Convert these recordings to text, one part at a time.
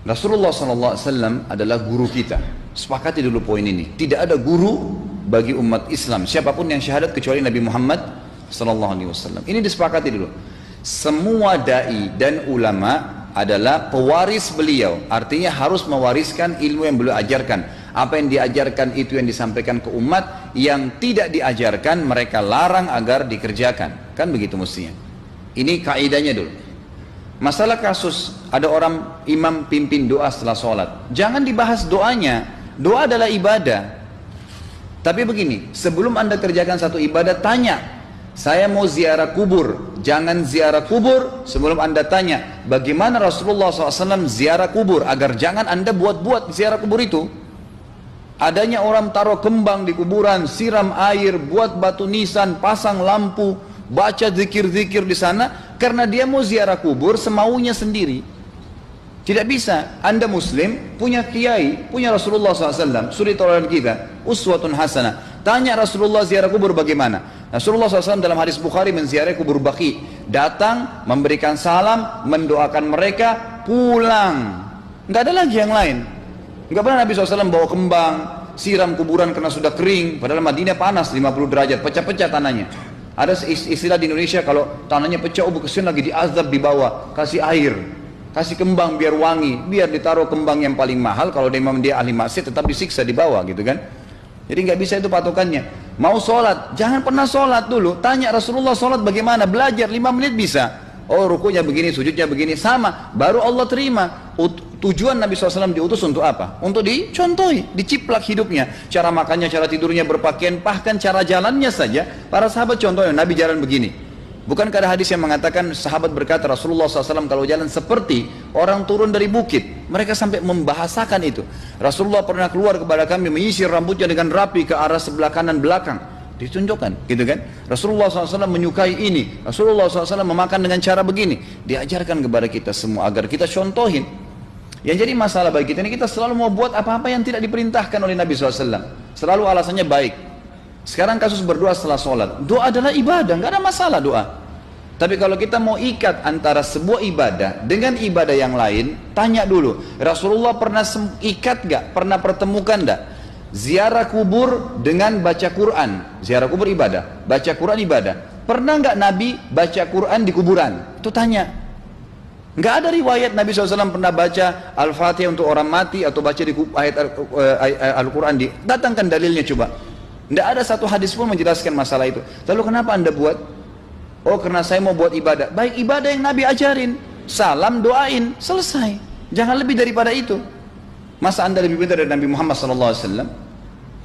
Rasulullah SAW adalah guru kita. Sepakati dulu poin ini. Tidak ada guru bagi umat Islam siapapun yang syahadat kecuali Nabi Muhammad SAW. Ini disepakati dulu. Semua dai dan ulama adalah pewaris beliau. Artinya harus mewariskan ilmu yang beliau ajarkan. Apa yang diajarkan itu yang disampaikan ke umat. Yang tidak diajarkan mereka larang agar dikerjakan. Kan begitu mestinya. Ini kaidahnya dulu. Masalah kasus ada orang imam pimpin doa setelah sholat, jangan dibahas doanya. Doa adalah ibadah. Tapi begini, sebelum anda kerjakan satu ibadah, tanya, saya mau ziarah kubur. Jangan ziarah kubur sebelum anda tanya bagaimana Rasulullah SAW ziarah kubur, agar jangan anda buat-buat ziarah kubur itu. Adanya orang taruh kembang di kuburan, siram air, buat batu nisan, pasang lampu, baca zikir-zikir di sana karena dia mau ziarah kubur semaunya sendiri. Tidak bisa. Anda muslim, punya kiai, punya Rasulullah SAW, suri tauladan kita, uswatun hasanah. Tanya Rasulullah ziarah kubur bagaimana? Rasulullah SAW dalam hadis Bukhari menziarahi kubur Baqi, datang, memberikan salam, mendoakan mereka, pulang. Nggak ada lagi yang lain. Nggak pernah Nabi SAW bawa kembang, siram kuburan karena sudah kering, padahal Madinah panas 50 derajat, pecah-pecah tanahnya. Ada istilah di Indonesia, kalau tanahnya pecah, kesian lagi diazab di bawah, kasih air, kasih kembang biar wangi, biar ditaruh kembang yang paling mahal. Kalau memang dia ahli maksiat tetap disiksa di bawah gitu kan. Jadi nggak bisa itu patokannya. Mau sholat, jangan pernah sholat dulu, tanya Rasulullah sholat bagaimana, belajar 5 menit bisa. Oh rukunya begini, sujudnya begini, sama, baru Allah terima. Tujuan Nabi SAW diutus untuk apa? Untuk dicontohi, diciplak hidupnya. Cara makannya, cara tidurnya, berpakaian, bahkan cara jalannya saja. Para sahabat contohnya, Nabi jalan begini. Bukankah ada hadis yang mengatakan, sahabat berkata Rasulullah SAW kalau jalan seperti orang turun dari bukit. Mereka sampai membahasakan itu. Rasulullah pernah keluar kepada kami, menyisir rambutnya dengan rapi ke arah sebelah kanan belakang. Ditunjukkan, gitu kan? Rasulullah SAW menyukai ini. Rasulullah SAW memakan dengan cara begini. Diajarkan kepada kita semua agar kita contohin. Yang jadi masalah bagi kita ini, kita selalu mau buat apa-apa yang tidak diperintahkan oleh Nabi SAW. Selalu alasannya baik. Sekarang kasus berdoa setelah sholat. Doa adalah ibadah, nggak ada masalah doa. Tapi kalau kita mau ikat antara sebuah ibadah dengan ibadah yang lain, tanya dulu, Rasulullah pernah ikat nggak? Pernah pertemukan nggak? Ziarah kubur dengan baca Quran. Ziarah kubur ibadah, baca Quran ibadah. Pernah nggak Nabi baca Quran di kuburan? Itu tanya. Nggak ada riwayat Nabi SAW pernah baca Al-Fatihah untuk orang mati atau baca di ayat Al-Quran. Datangkan dalilnya coba. Nggak ada satu hadis pun menjelaskan masalah itu. Lalu kenapa anda buat? Oh karena saya mau buat ibadah. Baik, ibadah yang Nabi ajarin. Salam, doain, selesai. Jangan lebih daripada itu. Masa anda lebih pintar dari Nabi Muhammad SAW?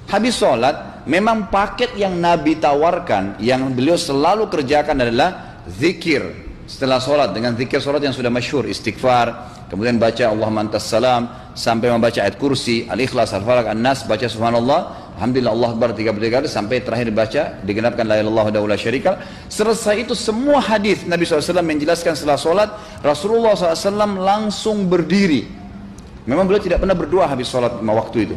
Habis sholat, memang paket yang Nabi tawarkan, yang beliau selalu kerjakan adalah zikir. Setelah sholat, dengan zikir sholat yang sudah masyhur, istighfar, kemudian baca Allahumma antas salam, sampai membaca ayat kursi, al-ikhlas, al-falaq, an-nas, baca subhanallah, alhamdulillah, Allah akbar 33 kali, sampai terakhir baca, digenapkan la ilaha illallah wahdahu la syarika lah. Selesai itu semua hadis Nabi SAW menjelaskan setelah sholat, Rasulullah SAW langsung berdiri. Memang beliau tidak pernah berdoa habis sholat 5 waktu itu.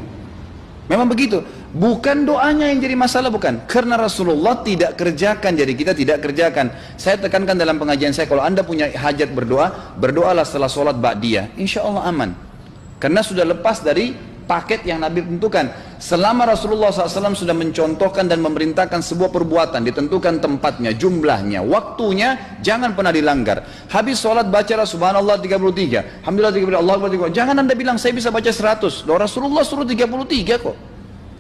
Memang begitu. Bukan doanya yang jadi masalah, bukan. Karena Rasulullah tidak kerjakan, jadi kita tidak kerjakan. Saya tekankan dalam pengajian saya, kalau anda punya hajat berdoa, berdoalah setelah sholat ba'diyah. Insya Allah aman. Karena sudah lepas dari paket yang Nabi tentukan. Selama Rasulullah SAW sudah mencontohkan dan memerintahkan sebuah perbuatan, ditentukan tempatnya, jumlahnya, waktunya, jangan pernah dilanggar. Habis sholat bacalah subhanallah 33, alhamdulillah 33, Allah akbar 33. Jangan anda bilang saya bisa baca 100. Loh, Rasulullah suruh 33 kok.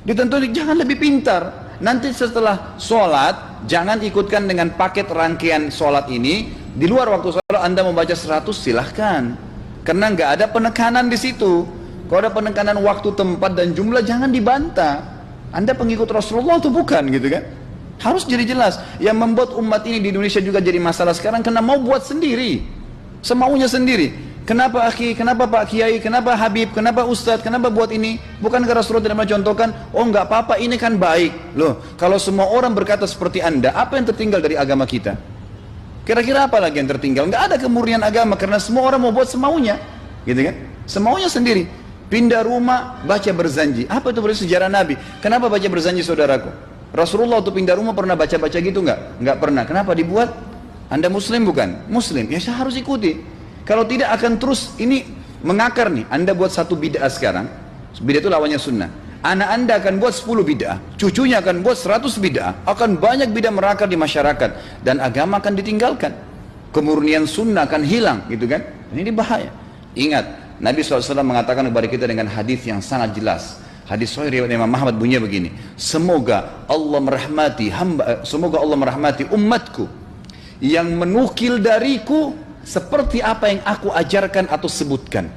Ditentukan, jangan lebih pintar. Nanti setelah sholat, jangan ikutkan dengan paket rangkaian sholat ini. Di luar waktu sholat anda membaca 100, silahkan. Karena nggak ada penekanan di situ. Kalau ada penekanan waktu, tempat, dan jumlah, jangan dibantah. Anda pengikut Rasulullah atau bukan gitu kan? Harus jadi jelas. Yang membuat umat ini di Indonesia juga jadi masalah sekarang, karena mau buat sendiri. Semaunya sendiri. Kenapa akhi, kenapa Pak Kiai, kenapa Habib, kenapa Ustadz, kenapa buat ini? Bukankah Rasulullah tidak mencontohkan? Oh nggak apa-apa, ini kan baik. Loh, kalau semua orang berkata seperti anda, apa yang tertinggal dari agama kita? Kira-kira apa lagi yang tertinggal? Nggak ada kemurnian agama, karena semua orang mau buat semaunya. Gitu kan? Semaunya sendiri. Pindah rumah, baca berzanji. Apa itu berarti sejarah Nabi? Kenapa baca berzanji saudaraku? Rasulullah waktu pindah rumah pernah baca-baca gitu nggak? Nggak pernah. Kenapa dibuat? Anda muslim bukan? Muslim. Ya saya harus ikuti. Kalau tidak akan terus ini mengakar nih. Anda buat satu bid'ah sekarang, bid'ah itu lawannya sunnah. Anak Anda akan buat 10 bid'ah, cucunya akan buat 100 bid'ah, akan banyak bid'ah merakar di masyarakat, dan agama akan ditinggalkan. Kemurnian sunnah akan hilang, gitu kan? Ini bahaya. Ingat, Nabi SAW mengatakan kepada kita dengan hadis yang sangat jelas. Hadis sahih riwayat Imam Ahmad bunyinya begini: semoga Allah merahmati umatku yang menukil dariku seperti apa yang aku ajarkan atau sebutkan.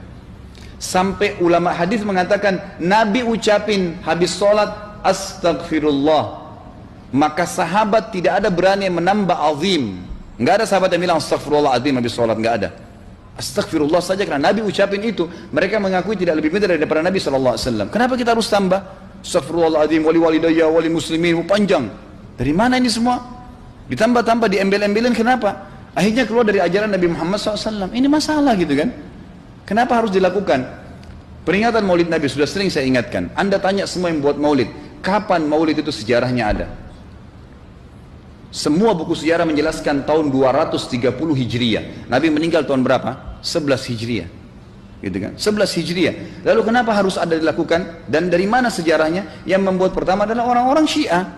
Sampai ulama hadis mengatakan Nabi ucapin habis sholat astagfirullah, maka sahabat tidak ada berani menambah azim. Nggak ada sahabat yang bilang astagfirullah azim habis sholat, nggak ada. Astagfirullah saja karena Nabi ucapin itu. Mereka mengakui tidak lebih pintar daripada Nabi SAW. Kenapa kita harus tambah astagfirullahaladzim wali walidayya wali muslimin, panjang? Dari mana ini semua? Ditambah-tambah, diembel-embelin, kenapa? Akhirnya keluar dari ajaran Nabi Muhammad SAW. Ini masalah gitu kan? Kenapa harus dilakukan? Peringatan maulid Nabi sudah sering saya ingatkan. Anda tanya semua yang buat maulid, kapan maulid itu sejarahnya ada? Semua buku sejarah menjelaskan tahun 230 Hijriah. Nabi meninggal tahun berapa? 11 Hijriah. Gitu kan? 11 Hijriah. Lalu kenapa harus ada dilakukan? Dan dari mana sejarahnya? Yang membuat pertama adalah orang-orang Syiah.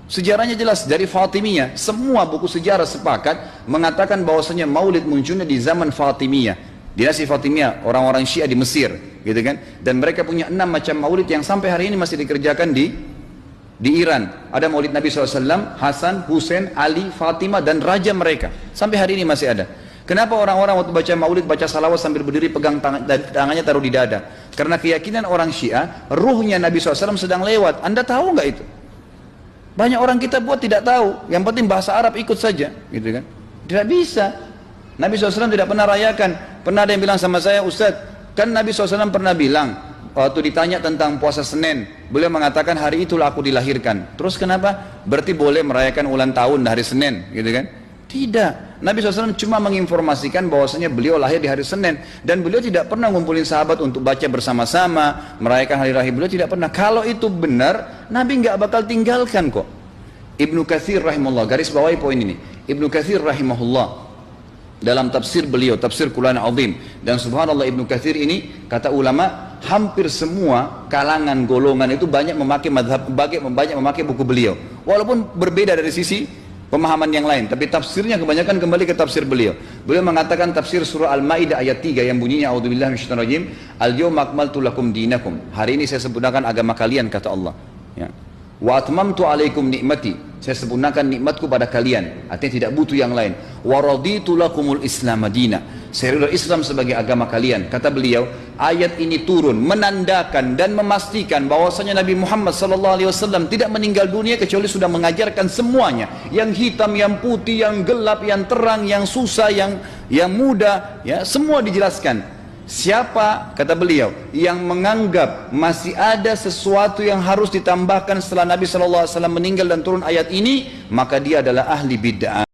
Sejarahnya jelas dari Fatimiyah. Semua buku sejarah sepakat mengatakan bahwasanya maulid munculnya di zaman Fatimiyah. Dinasti Fatimiyah, orang-orang Syiah di Mesir, gitu kan? Dan mereka punya 6 macam maulid yang sampai hari ini masih dikerjakan di Iran. Ada maulid Nabi SAW, Hasan, Husain, Ali, Fatimah, dan raja mereka. Sampai hari ini masih ada. Kenapa orang-orang waktu baca maulid, baca salawat sambil berdiri pegang tangannya taruh di dada? Karena keyakinan orang Syiah, ruhnya Nabi SAW sedang lewat. Anda tahu nggak itu? Banyak orang kita buat tidak tahu. Yang penting bahasa Arab ikut saja, gitu kan? Tidak bisa. Nabi SAW tidak pernah rayakan. Pernah ada yang bilang sama saya, Ustaz, kan Nabi SAW pernah bilang, waktu ditanya tentang puasa Senin, beliau mengatakan hari itulah aku dilahirkan. Terus kenapa? Berarti boleh merayakan ulang tahun hari Senin, gitu kan? Tidak. Nabi SAW cuma menginformasikan bahwasanya beliau lahir di hari Senin, dan beliau tidak pernah ngumpulin sahabat untuk baca bersama-sama, merayakan hari raya. Beliau tidak pernah. Kalau itu benar, Nabi nggak bakal tinggalkan kok. Ibnu Katsir rahimahullah, garis bawahi poin ini. Ibnu Katsir rahimahullah dalam tafsir beliau, tafsir Quran Azim, dan subhanallah Ibnu Katsir ini kata ulama hampir semua kalangan golongan itu banyak memakai madhab, banyak memakai buku beliau, walaupun berbeda dari sisi pemahaman yang lain, tapi tafsirnya kebanyakan kembali ke tafsir beliau. Beliau mengatakan tafsir surah Al-Maidah ayat 3 yang bunyinya a'udzubillahi minasyaitonirrajim, al-yawma akmaltu lakum dinakum, hari ini saya sempurnakan agama kalian, kata Allah ya. Wa atmamtu alaikum nikmati, saya sempurnakan nikmatku pada kalian, artinya tidak butuh yang lain. Wa raditu lakumul islam madina, saya ridha Islam sebagai agama kalian. Kata beliau, ayat ini turun menandakan dan memastikan bahwasanya Nabi Muhammad SAW tidak meninggal dunia kecuali sudah mengajarkan semuanya, yang hitam, yang putih, yang gelap, yang terang, yang susah, yang muda, ya, semua dijelaskan. Siapa, kata beliau, yang menganggap masih ada sesuatu yang harus ditambahkan setelah Nabi SAW meninggal dan turun ayat ini, maka dia adalah ahli bid'ah.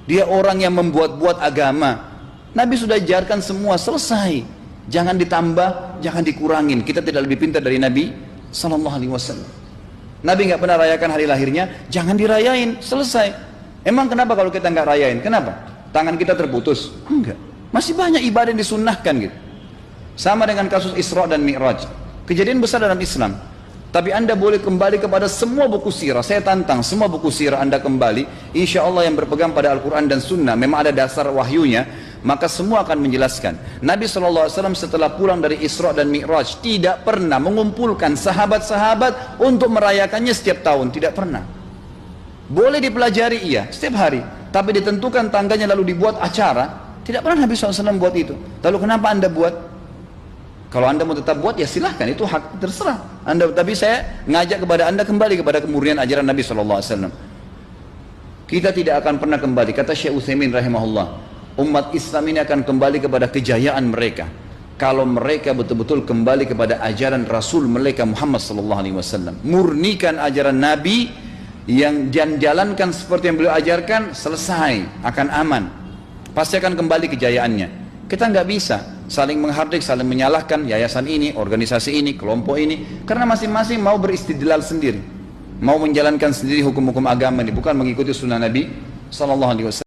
Dia orang yang membuat-buat agama. Nabi sudah ajarkan semua, selesai. Jangan ditambah, jangan dikurangin. Kita tidak lebih pintar dari Nabi SAW. Nabi nggak pernah rayakan hari lahirnya, jangan dirayain, selesai. Emang kenapa kalau kita nggak rayain? Kenapa? Tangan kita terputus? Enggak. Masih banyak ibadah yang disunnahkan gitu. Sama dengan kasus Isra dan Mi'raj. Kejadian besar dalam Islam. Tapi Anda boleh kembali kepada semua buku sirah. Saya tantang semua buku sirah Anda kembali. Insya Allah yang berpegang pada Al-Quran dan Sunnah, memang ada dasar wahyunya, maka semua akan menjelaskan. Nabi SAW setelah pulang dari Isra dan Mi'raj tidak pernah mengumpulkan sahabat-sahabat untuk merayakannya setiap tahun. Tidak pernah. Boleh dipelajari, iya, setiap hari. Tapi ditentukan tanggalnya lalu dibuat acara. Tidak pernah Nabi SAW buat itu. Lalu kenapa Anda buat? Kalau Anda mau tetap buat, ya silahkan, itu hak terserah Anda. Tapi saya ngajak kepada Anda kembali kepada kemurnian ajaran Nabi SAW. Kita tidak akan pernah kembali, kata Syekh Utsaimin rahimahullah, umat Islam ini akan kembali kepada kejayaan mereka kalau mereka betul-betul kembali kepada ajaran Rasul mereka Muhammad SAW. Murnikan ajaran Nabi, yang jalankan seperti yang beliau ajarkan, selesai, akan aman. Pasti akan kembali kejayaannya. Kita nggak bisa saling menghardik, saling menyalahkan yayasan ini, organisasi ini, kelompok ini, karena masing-masing mau beristidlal sendiri, mau menjalankan sendiri hukum-hukum agama ini, bukan mengikuti sunnah Nabi SAW.